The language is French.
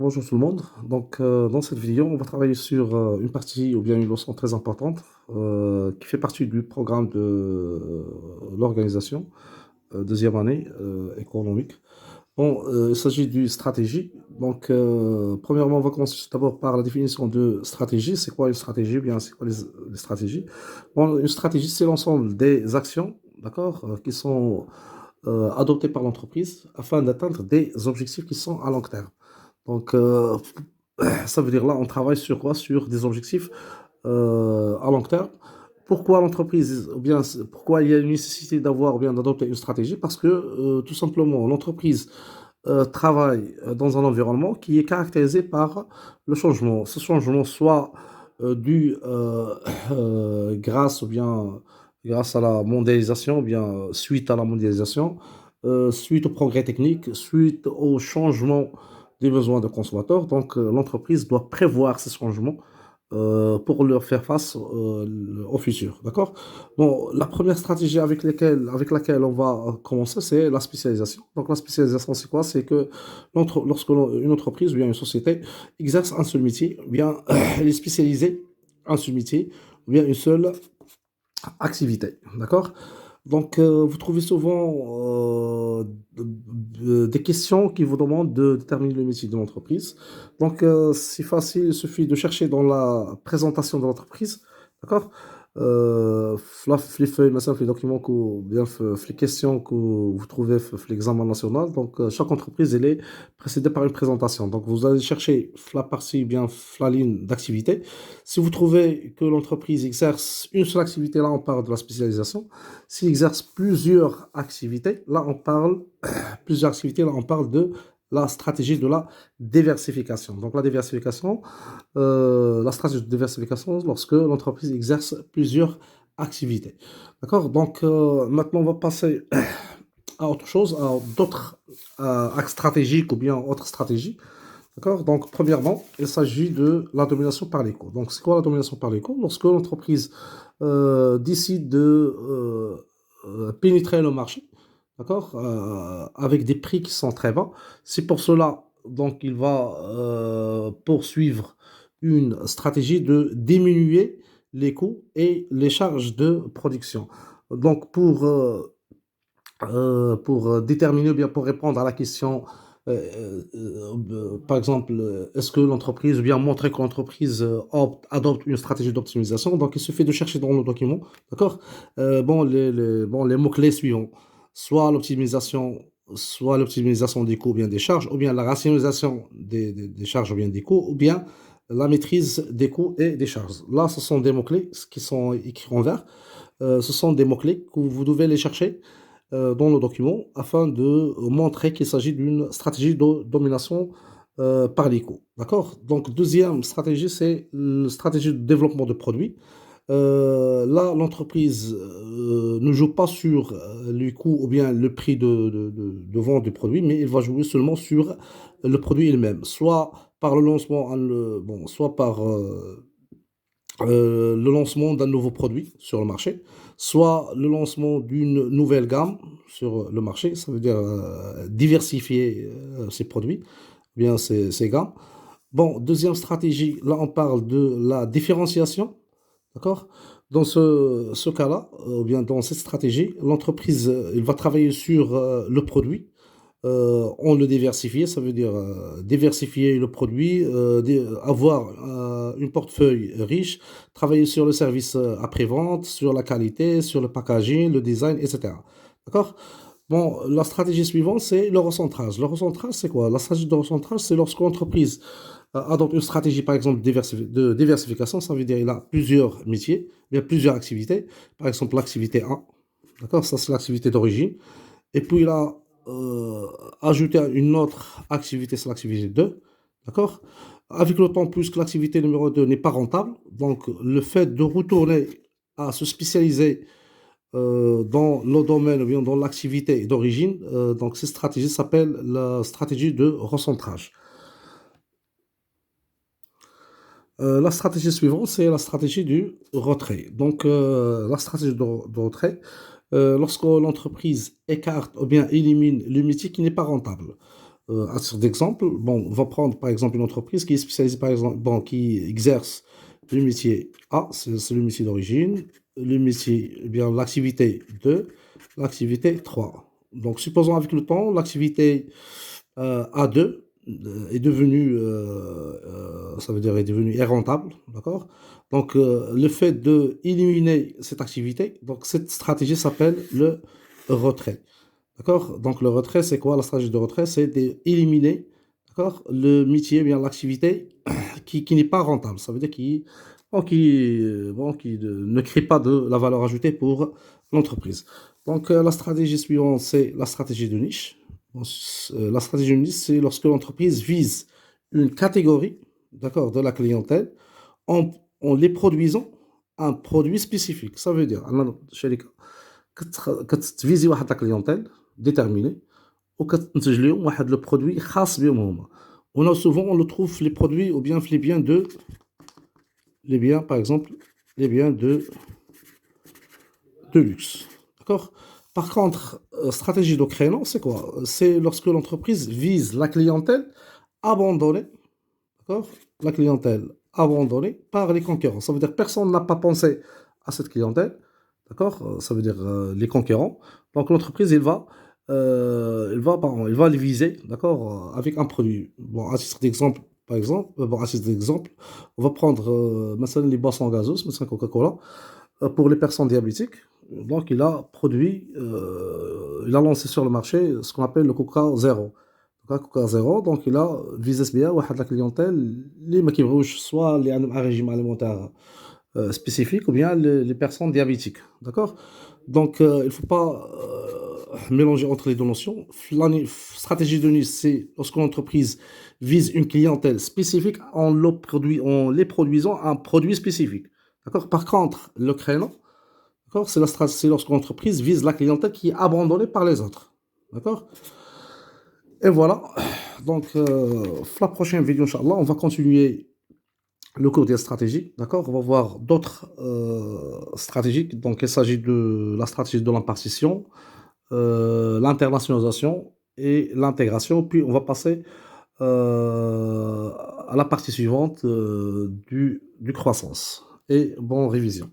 Bonjour tout le monde. Dans cette vidéo, on va travailler sur une partie ou bien une leçon très importante qui fait partie du programme de l'organisation, deuxième année économique. Il s'agit d'une stratégie. Premièrement, on va commencer d'abord par la définition de stratégie. C'est quoi une stratégie? Ou bien, c'est quoi les stratégies? Une stratégie, c'est l'ensemble des actions, d'accord, qui sont adoptées par l'entreprise afin d'atteindre des objectifs qui sont à long terme. Donc, euh, Ça veut dire là, on travaille sur quoi? Sur des objectifs à long terme. Pourquoi l'entreprise, ou bien pourquoi il y a une nécessité d'avoir ou bien d'adopter une stratégie? Parce que tout simplement, l'entreprise travaille dans un environnement qui est caractérisé par le changement. Ce changement soit dû grâce ou bien grâce à la mondialisation, ou bien suite à la mondialisation, suite au progrès technique, suite au changement des besoins des consommateurs. L'entreprise doit prévoir ces changements pour leur faire face au futur. D'accord? La première stratégie avec laquelle on va commencer, c'est la spécialisation. Donc, la spécialisation, c'est quoi? C'est que une entreprise ou bien une société exerce un seul métier, ou bien elle est spécialisée en un seul métier, ou bien une seule activité. D'accord? Vous trouvez souvent des questions qui vous demandent de déterminer le métier de l'entreprise. C'est facile, il suffit de chercher dans la présentation de l'entreprise, d'accord? Là, les feuilles, مثلا, les documents ou bien les questions que vous trouvez dans l'examen national. Chaque entreprise, elle est précédée par une présentation. Donc, vous allez chercher la partie, bien la ligne d'activité. Si vous trouvez que l'entreprise exerce une seule activité, là, on parle de la spécialisation. S'il exerce plusieurs activités, là, on parle de la stratégie de la diversification. La stratégie de diversification, lorsque l'entreprise exerce plusieurs activités. D'accord? Maintenant, on va passer à autre chose, à d'autres axes stratégiques ou bien autres stratégies. D'accord? Premièrement, il s'agit de la domination par l'écho. Donc, c'est quoi la domination par l'écho? Lorsque l'entreprise décide de pénétrer le marché, d'accord, avec des prix qui sont très bas. C'est pour cela, il va poursuivre une stratégie de diminuer les coûts et les charges de production. Donc, pour déterminer ou bien pour répondre à la question, par exemple, est-ce que l'entreprise, ou bien montrer que l'entreprise adopte une stratégie d'optimisation. Donc, il suffit de chercher dans le document, d'accord? Les mots-clés suivants, soit l'optimisation, soit l'optimisation des coûts ou bien des charges, ou bien la rationalisation des charges ou bien des coûts, ou bien la maîtrise des coûts et des charges. Là, ce sont des mots-clés qui sont écrits en vert. Ce sont des mots-clés que vous devez les chercher dans le document afin de montrer qu'il s'agit d'une stratégie de domination par les coûts. D'accord? Donc, deuxième stratégie, c'est la stratégie de développement de produits. Là, l'entreprise ne joue pas sur les coûts ou bien le prix de vente du produit, mais il va jouer seulement sur le produit il-même, soit par le lancement, soit par le lancement d'un nouveau produit sur le marché, soit le lancement d'une nouvelle gamme sur le marché, ça veut dire diversifier ses produits, bien ses gammes. Deuxième stratégie, là on parle de la différenciation, d'accord? Dans ce cas-là, ou bien dans cette stratégie, l'entreprise il va travailler sur le produit, on le diversifier, ça veut dire diversifier le produit, avoir une portefeuille riche, travailler sur le service après-vente, sur la qualité, sur le packaging, le design, etc. D'accord? La stratégie suivante, c'est le recentrage. Le recentrage, c'est quoi? La stratégie de recentrage, c'est lorsque l'entreprise adopte une stratégie, par exemple, de diversification, ça veut dire il a plusieurs métiers, il y a plusieurs activités. Par exemple, l'activité 1, d'accord? Ça, c'est l'activité d'origine. Et puis, il a ajouté une autre activité, c'est l'activité 2. D'accord? Avec le temps, plus que l'activité numéro 2 n'est pas rentable, donc le fait de retourner à se spécialiser dans le domaine ou bien dans l'activité d'origine, cette stratégie s'appelle la stratégie de recentrage. La stratégie suivante, c'est la stratégie du retrait. La stratégie de retrait, lorsque l'entreprise écarte ou bien élimine le métier qui n'est pas rentable. À titre d'exemple, bon, on va prendre par exemple une entreprise qui est spécialisée, par exemple, bon, qui exerce le métier A, c'est le métier d'origine, le métier, eh bien, l'activité 2, l'activité 3. Donc, supposons avec le temps, l'activité A2 est devenue, ça veut dire est rentable, d'accord? Donc, le fait de éliminer cette activité, donc cette stratégie s'appelle le retrait. D'accord? Donc, le retrait, c'est quoi? La stratégie de retrait, c'est d'éliminer, d'accord, le métier, bien l'activité qui n'est pas rentable. Ça veut dire qui ne crée pas de la valeur ajoutée pour l'entreprise. Donc, la stratégie suivante, c'est la stratégie de niche. Bon, la stratégie de niche, c'est lorsque l'entreprise vise une catégorie, d'accord, de la clientèle en, en les produisant un produit spécifique. Ça veut dire, كتفيزي واحد لا كليونتيل ديتيرميني وكتنتج لهم واحد لو برودوي خاص بهم هما. On a souvent on le trouve les produits ou bien les biens de les biens par exemple les biens de luxe. D'accord? Par contre, stratégie de créneau, c'est quoi? C'est lorsque l'entreprise vise la clientèle abandonnée, d'accord? La clientèle abandonnée par les concurrents. Ça veut dire que personne n'a pas pensé à cette clientèle, d'accord? Ça veut dire les concurrents. Donc l'entreprise, pardon, il va les viser, d'accord? Avec un produit. Bon, à titre d'exemple, par exemple, bon, à titre d'exemple, on va prendre مثلا les boissons gazeuses, مثلا Coca-Cola, pour les personnes diabétiques. Donc il a lancé sur le marché ce qu'on appelle le Coca Zéro. Coca Zéro, donc il a visé bien la clientèle, les mecs qui soit les un régime alimentaire spécifique ou bien les personnes diabétiques. D'accord? Donc il ne faut pas mélanger entre les deux notions. Stratégie de niche, c'est lorsque l'entreprise vise une clientèle spécifique en les produisant un produit spécifique. D'accord? Par contre, le créneau, d'accord, c'est lorsque l'entreprise vise la clientèle qui est abandonnée par les autres. D'accord? Et voilà. Donc, la prochaine vidéo, Inch'Allah, on va continuer le cours des stratégies. D'accord? On va voir d'autres stratégies. Donc, il s'agit de la stratégie de l'impartition, l'internationalisation et l'intégration. Puis, on va passer à la partie suivante du croissance. Et bonne révision.